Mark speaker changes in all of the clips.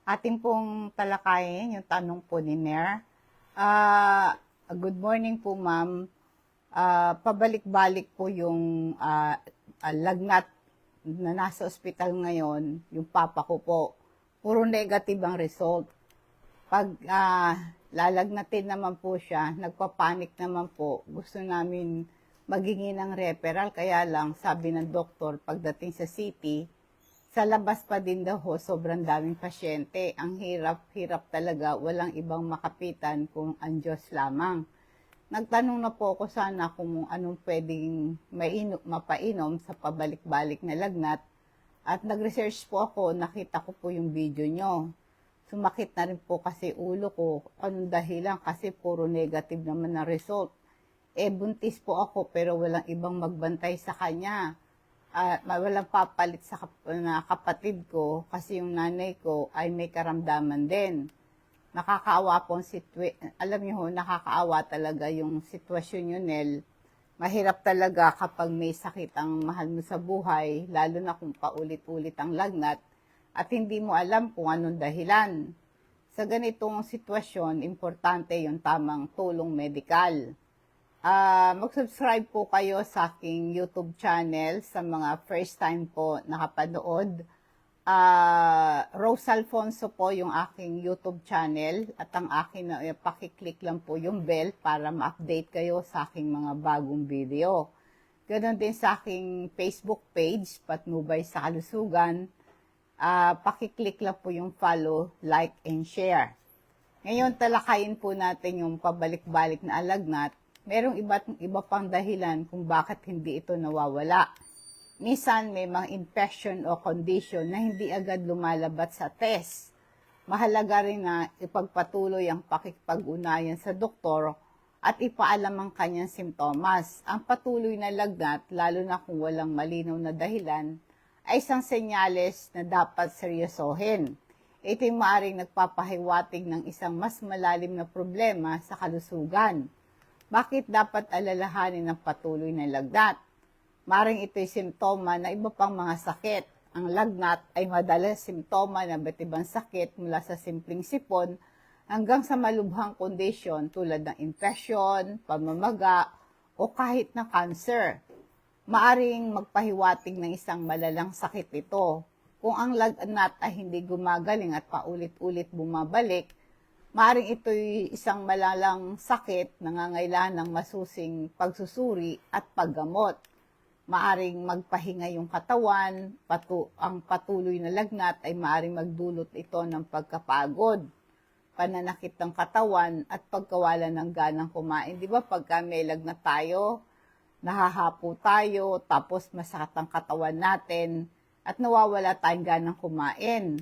Speaker 1: Atin pong talakayin yung tanong po ni Nair. Good morning po, ma'am. Pabalik-balik po yung lagnat na nasa ospital ngayon, yung papa ko po. Puro negative ang result. Pag lalagnatin naman po siya, nagpapanik naman po, gusto namin maghingi ng referral, kaya lang sabi ng doktor pagdating sa city, sa labas pa din daw ho, sobrang daming pasyente. Ang hirap talaga, walang ibang makapitan kung ang Diyos lamang. Nagtanong na po ako sana kung anong pwedeng mapainom sa pabalik-balik na lagnat. At nag-research po ako, nakita ko po yung video nyo. Sumakit na rin po kasi ulo ko. Anong dahilan? Kasi puro negative naman na result. Buntis po ako pero walang ibang magbantay sa kanya. Walang papalit sa kapatid ko kasi yung nanay ko ay may karamdaman din. Nakakaawa po alam niyo ho, nakakaawa talaga yung sitwasyon yun, Nel. Mahirap talaga kapag may sakit ang mahal mo sa buhay, lalo na kung paulit-ulit ang lagnat at hindi mo alam kung anong dahilan. Sa ganitong sitwasyon, importante yung tamang tulong medikal. Mag-subscribe po kayo sa aking YouTube channel sa mga first time po nakapanood. Rose Alfonso po yung aking YouTube channel at ang akin na pakiclick lang po yung bell para ma-update kayo sa aking mga bagong video. Ganon din sa aking Facebook page, Patnubay sa Kalusugan. Pakiclick lang po yung follow, like, and share. Ngayon, talakayin po natin yung pabalik-balik na alagnat. Merong iba pang dahilan kung bakit hindi ito nawawala. Minsan may mga infection o condition na hindi agad lumalabat sa test. Mahalaga rin na ipagpatuloy ang pakikipag-unayan sa doktor at ipaalam ang kanyang simptomas. Ang patuloy na lagnat, lalo na kung walang malinaw na dahilan, ay isang senyales na dapat seryosohin. Ito'y maaaring nagpapahiwatig ng isang mas malalim na problema sa kalusugan. Bakit dapat alalahanin ng patuloy na lagnat? Maring ito'y simptoma na iba pang mga sakit. Ang lagnat ay madalas simptoma ng iba't ibang sakit mula sa simpleng sipon hanggang sa malubhang kondisyon tulad ng infection, pamamaga, o kahit na cancer. Maaring magpahiwatig ng isang malalang sakit ito. Kung ang lagnat ay hindi gumagaling at paulit-ulit bumabalik, maaring ito'y isang malalang sakit na nangangailangan ng masusing pagsusuri at paggamot. Maaring magpahinga yung katawan, ang patuloy na lagnat ay maaring magdulot ito ng pagkapagod, pananakit ng katawan at pagkawalan ng ganang kumain. Di ba pagka may lagnat tayo, nahahapo tayo, tapos masakit ang katawan natin at nawawala tayong ganang kumain.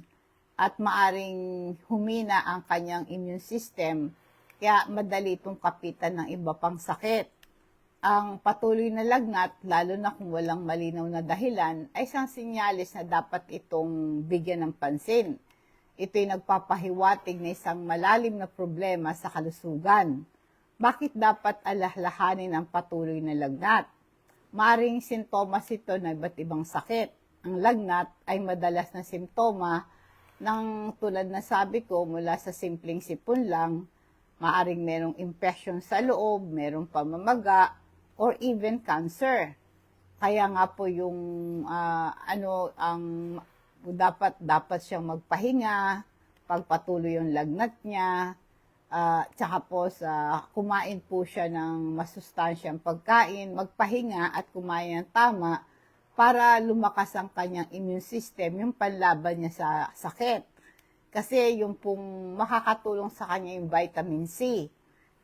Speaker 1: At maaring humina ang kanyang immune system, kaya madali itong kapitan ng iba pang sakit. Ang patuloy na lagnat, lalo na kung walang malinaw na dahilan, ay isang sinyalis na dapat itong bigyan ng pansin. Ito'y nagpapahiwatig na isang malalim na problema sa kalusugan. Bakit dapat alahlahanin ang patuloy na lagnat? Maring sintomas ito ng iba't ibang sakit. Ang lagnat ay madalas na simptoma ng tulad na sabi ko mula sa simpleng sipon lang, maaring merong infection sa loob, merong pamamaga, or even cancer. Kaya nga po yung dapat siyang magpahinga, pagpatuloy yung lagnat niya, tsaka po kumain po siya ng masustansyang pagkain, magpahinga at kumain ng tama para lumakas ang kanyang immune system, yung panlaban niya sa sakit. Kasi yung pong makakatulong sa kanya yung vitamin C.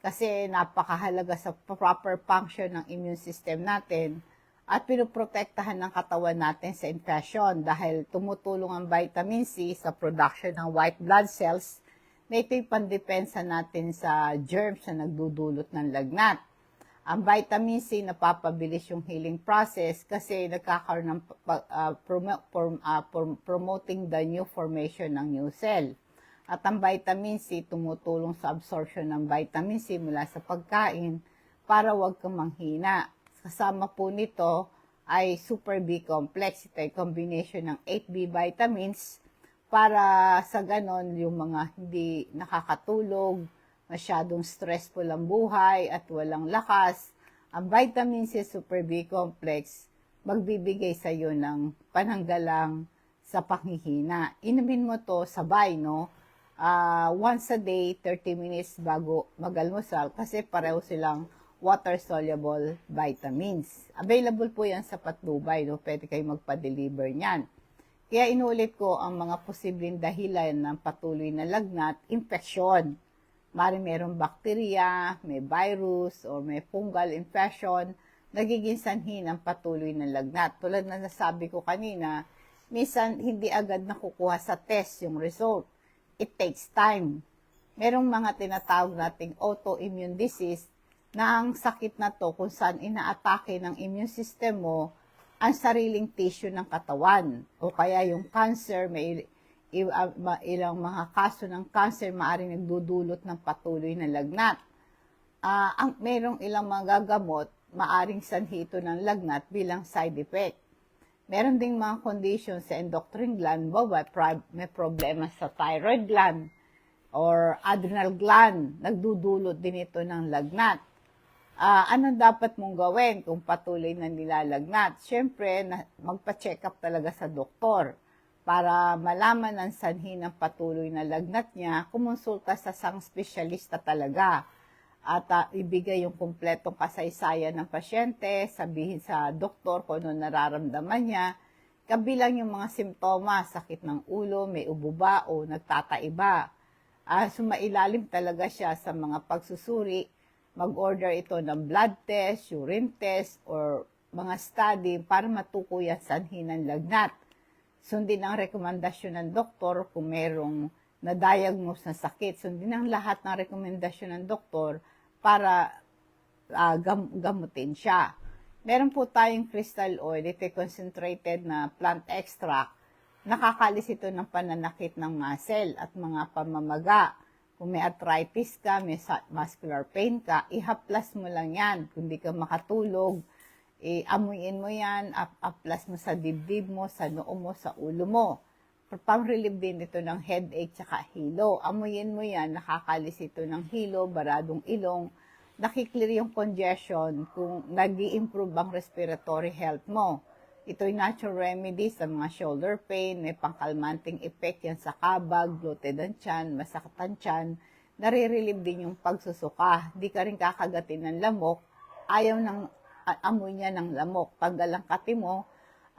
Speaker 1: Kasi napakahalaga sa proper function ng immune system natin at pinoprotektahan ng katawan natin sa infection dahil tumutulong ang vitamin C sa production ng white blood cells na ito'y pandepensa natin sa germs na nagdudulot ng lagnat. Ang vitamin C napapabilis yung healing process kasi nagkakaroon ng promoting the new formation ng new cell. At ang vitamin C tumutulong sa absorption ng vitamin C mula sa pagkain para huwag kang manghina. Kasama po nito ay Super B complex. Ito ay combination ng 8B vitamins para sa ganon yung mga hindi nakakatulog, masyadong stressful ang buhay at walang lakas, ang vitamin C Super B Complex magbibigay sa iyo ng pananggalang sa panghihina. Inumin mo to sabay, no? Once a day, 30 minutes bago mag-almusal kasi pareho silang water-soluble vitamins. Available po yan sa Patnubay, no? Pwede kayo magpa-deliver niyan. Kaya inulit ko ang mga posibleng dahilan ng patuloy na lagnat, infeksyon. Maring merong bakterya, may virus, or may fungal infection, nagiging sanhi ng patuloy na lagnat. Tulad na nasabi ko kanina, minsan hindi agad nakukuha sa test yung result. It takes time. Merong mga tinatawag nating autoimmune disease na ang sakit na to kung saan inaatake ng immune system mo ang sariling tissue ng katawan. O kaya yung cancer, may ilang mga kaso ng cancer maaaring nagdudulot ng patuloy na lagnat. Merong ilang mga gagamot, maaaring sanhi ito ng lagnat bilang side effect. Meron ding mga conditions sa endocrine gland, may problema sa thyroid gland or adrenal gland, nagdudulot din ito ng lagnat. Ano dapat mong gawin kung patuloy na nilalagnat? Siyempre, magpa-check up talaga sa doktor para malaman ang sanhi ng patuloy na lagnat niya, kumonsulta sa isang espesyalista talaga at ibigay yung kumpletong kasaysayan ng pasyente, sabihin sa doktor kung ano nararamdaman niya, kabilang yung mga simptomas, sakit ng ulo, may ubo ba o nagtataiba. Sumailalim talaga siya sa mga pagsusuri, mag-order ito ng blood test, urine test, or mga study para matukoy ang sanhi ng lagnat. Sundin ang rekomendasyon ng doktor kung merong na-diagnose na sakit. Sundin ang lahat ng rekomendasyon ng doktor para gamutin siya. Meron po tayong crystal oil, ito concentrated na plant extract. Nakakalis ito ng pananakit ng muscle at mga pamamaga. Kung may arthritis ka, may muscular pain ka, ihaplas mo lang yan. Kung di ka makatulog, amuyin mo yan, aplas mo sa dibdib mo, sa noo mo, sa ulo mo. Pang-relieve din ito ng headache tsaka hilo. Amuyin mo yan, nakakalis ito ng hilo, baradong ilong, nakiklear yung congestion kung nag-i-improve ang respiratory health mo. Ito'y natural remedy sa mga shoulder pain, may pangkalmanting effect yan sa kabag, bloated ang tiyan, masakit ang tiyan, nare-relieve din yung pagsusuka. Di ka rin kakagatin ng lamok, ayaw ng amoy niya ng lamok. Paggalangkati mo,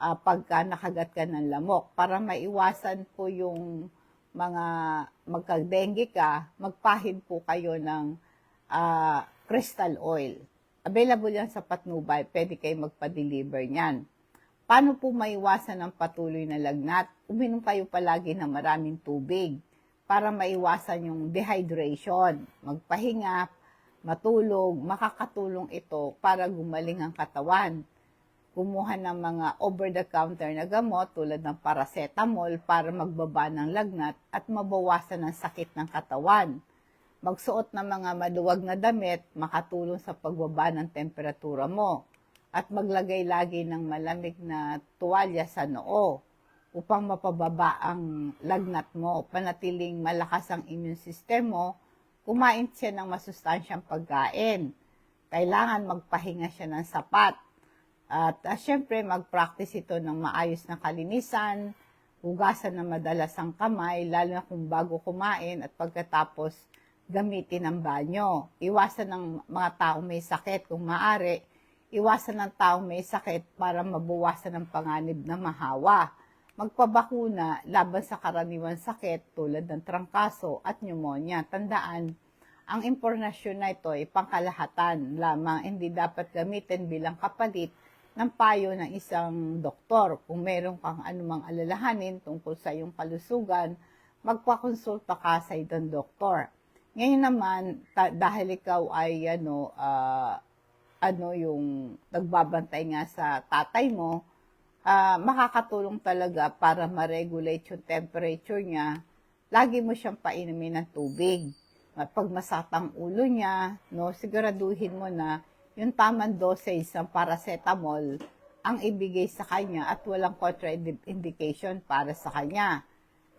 Speaker 1: pagka nakagat ka ng lamok, para maiwasan po yung mga magka-dengue ka, magpahid po kayo ng crystal oil. Available yan sa Patnubay, pwede kayo magpa-deliver niyan. Paano po maiwasan ang patuloy na lagnat? Uminom kayo palagi ng maraming tubig para maiwasan yung dehydration. Magpahinga, matulog, makakatulong ito para gumaling ang katawan. Kumuha ng mga over-the-counter na gamot tulad ng paracetamol para magbaba ng lagnat at mabawasan ang sakit ng katawan. Magsuot ng mga maluwag na damit, makatulong sa pagbaba ng temperatura mo. At maglagay lagi ng malamig na tuwalya sa noo upang mapababa ang lagnat mo. Panatiling malakas ang immune system mo, kumain siya ng masustansyang pagkain. Kailangan magpahinga siya ng sapat. At syempre, mag-practice ito ng maayos na kalinisan, hugasan na madalas ang kamay, lalo na kung bago kumain at pagkatapos gamitin ang banyo. Iwasan ng mga taong may sakit kung maaari. Iwasan ng taong may sakit para mabawasan ang panganib na mahawa. Magpabakuna laban sa karaniwang sakit tulad ng trangkaso at pneumonia. Tandaan, ang impormasyon na ito ay pangkalahatan lamang, hindi dapat gamitin bilang kapalit ng payo ng isang doktor. Kung meron kang anumang alalahanin tungkol sa iyong kalusugan, magpakonsulta ka sa isang doktor. Ngayon naman, dahil ikaw ay yung nagbabantay nga sa tatay mo, makakatulong talaga para ma-regulate yung temperature niya. Lagi mo siyang painumin ng tubig. Pag masatang ulo niya, siguraduhin mo na yung tamang dosage ng paracetamol ang ibigay sa kanya at walang contraindication para sa kanya.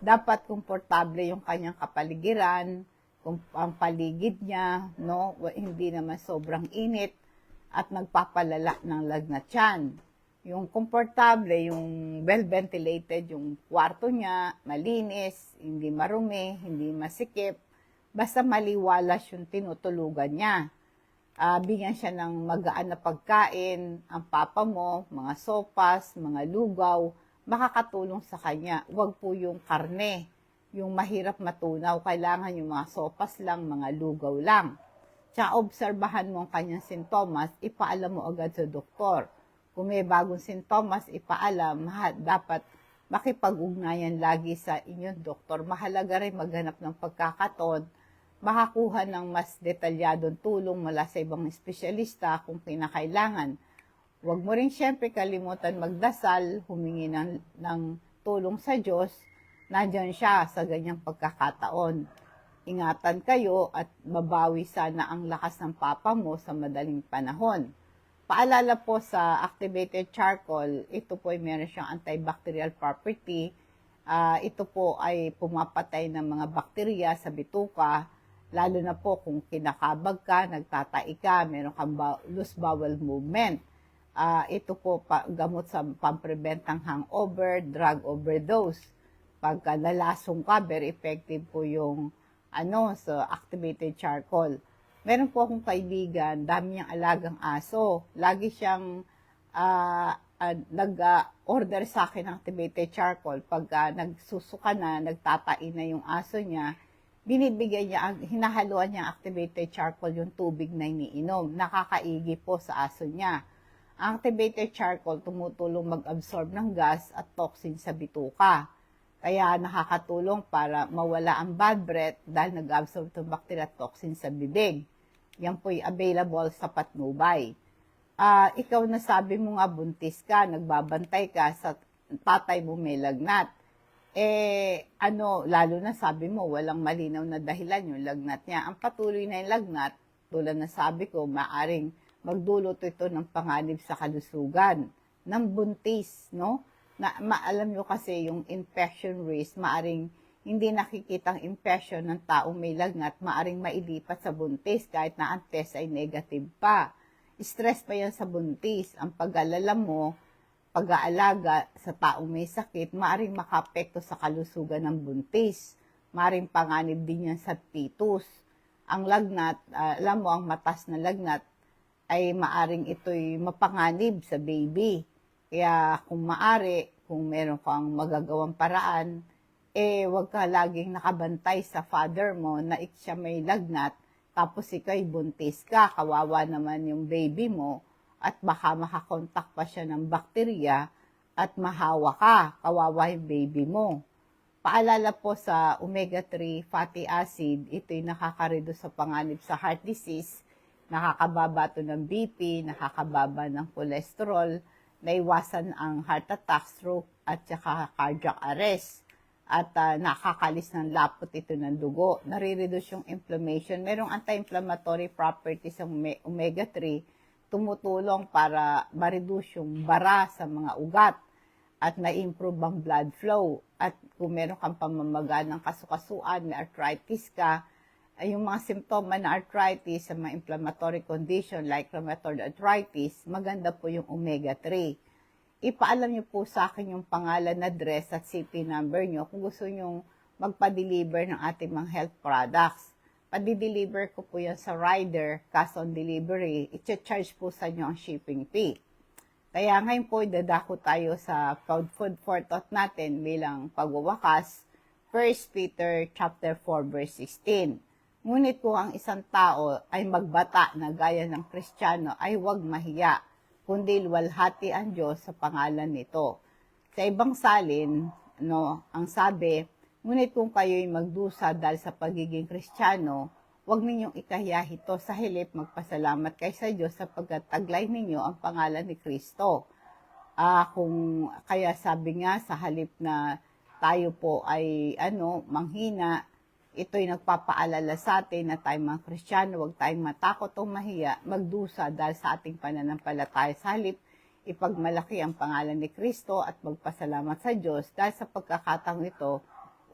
Speaker 1: dapat komportable yung kanyang kapaligiran, kung ang paligid niya, no, hindi naman sobrang init at nagpapalala ng lagnat yan. Yung komportable, yung well-ventilated, yung kwarto niya, malinis, hindi marumi, hindi masikip, basta maliwalas yung tinutulugan niya. Bigyan siya ng magaan na pagkain, ang papa mo, mga sopas, mga lugaw, makakatulong sa kanya. Huwag po yung karne, yung mahirap matunaw, kailangan yung mga sopas lang, mga lugaw lang. Tsaka obserbahan mo ang kanyang sintomas, ipaalam mo agad sa doktor. Kung may bagong sintomas, ipaalam, dapat makipag-ugnayan lagi sa inyong doktor. Mahalaga rin maghanap ng pagkakataon, makakuha ng mas detalyadong tulong mula sa ibang espesyalista kung kinakailangan. Huwag mo rin siyempre kalimutan magdasal, humingi ng tulong sa Diyos, nandiyan siya sa ganyang pagkakataon. Ingatan kayo at mabawi sana ang lakas ng papa mo sa madaling panahon. Paalala po sa activated charcoal, ito po ay meron siyang antibacterial property. Ito po ay pumapatay ng mga bakterya sa bituka, lalo na po kung kinakabag ka, nagtatai ka, meron kang loose bowel movement. Ito po gamot sa pamprevent ng hangover, drug overdose. Pagka nalasong ka, very effective po yung sa activated charcoal. Meron po akong kaibigan, dami niyang alagang aso. Lagi siyang nag-order sa akin ng activated charcoal. Pagka nagsusuka na, nagtatai na yung aso niya, binibigyan niya, hinahaluan niya ang activated charcoal yung tubig na iniinom. Nakakaigi po sa aso niya. Ang activated charcoal tumutulong mag-absorb ng gas at toxin sa bituka. Kaya nakakatulong para mawala ang bad breath dahil nag-absorb itong bacteria toxin sa bibig. Yan po'y available sa patnubay. Ikaw na sabi mo nga buntis ka, nagbabantay ka sa tatay mo may lagnat. Lalo na sabi mo, walang malinaw na dahilan yung lagnat niya. Ang patuloy na yung lagnat, tulad na sabi ko, maaring magdulot ito ng panganib sa kalusugan, ng buntis, no? Alam nyo kasi yung infection risk, maaring hindi nakikitang infection ng taong may lagnat, maaring mailipat sa buntis kahit na ang test ay negative pa. Stress pa yan sa buntis. Ang pag-alala mo, pag-aalaga sa taong may sakit, maaring makaapekto sa kalusugan ng buntis. Maaring panganib din yan sa fetus. Ang lagnat, alam mo, ang matas na lagnat ay maaring ito'y mapanganib sa baby. Kaya kung maari, kung meron kang magagawang paraan, wag ka laging nakabantay sa father mo na siya may lagnat, tapos ikaw'y buntis ka, kawawa naman yung baby mo, at baka makakontak pa siya ng bakterya at mahawa ka, kawawa yung baby mo. Paalala po sa omega-3 fatty acid, ito'y nakakareduce sa panganib sa heart disease, nakakababa ito ng BP, nakakababa ng cholesterol, naiwasan ang heart attack, stroke, at saka cardiac arrest. At nakakalis ng lapot ito ng dugo. Nare-reduce yung inflammation. Merong anti-inflammatory properties ng omega-3, tumutulong para ma-reduce yung bara sa mga ugat at na-improve ang blood flow. At kung meron kang pamamaga ng kasukasuan, may arthritis ka, yung mga simptoma na arthritis sa mga inflammatory condition like rheumatoid arthritis, maganda po yung omega-3. Ipaalam niyo po sa akin yung pangalan, address at CP number niyo kung gusto niyo magpa-deliver ng ating mga health products. Padi-deliver ko po yan sa rider, cash on delivery. I-charge po sa inyo ang shipping fee. Kaya ngayon po, dadako tayo sa food for thought natin bilang pagwawakas, 1 Peter chapter 4 verse 16. Ngunit kung ang isang tao ay magbata na gaya ng Kristiyano ay huwag mahiya, kundi luwalhati ang Diyos sa pangalan nito. Sa ibang salin, ang sabi, ngunit kung kayo'y magdusa dahil sa pagiging Kristiyano, huwag ninyong ikahiya ito, sa halip magpasalamat kay sa Diyos sapagkat taglay ninyo ang pangalan ni Kristo. Kaya sabi nga sa halip na tayo po ay manghina, ito'y nagpapaalala sa atin na tayo mga Kristiyano, huwag tayong matakot o mahiya, magdusa dahil sa ating pananampalataya. Sa halip, ipagmalaki ang pangalan ni Kristo at magpasalamat sa Diyos dahil sa pagkakataong ito,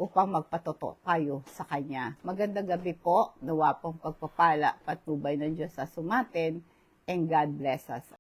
Speaker 1: upang magpatotoo kayo sa Kanya. Magandang gabi po, nawa pong pagpapala, patnubay ng Diyos sa sumatin, and God bless us.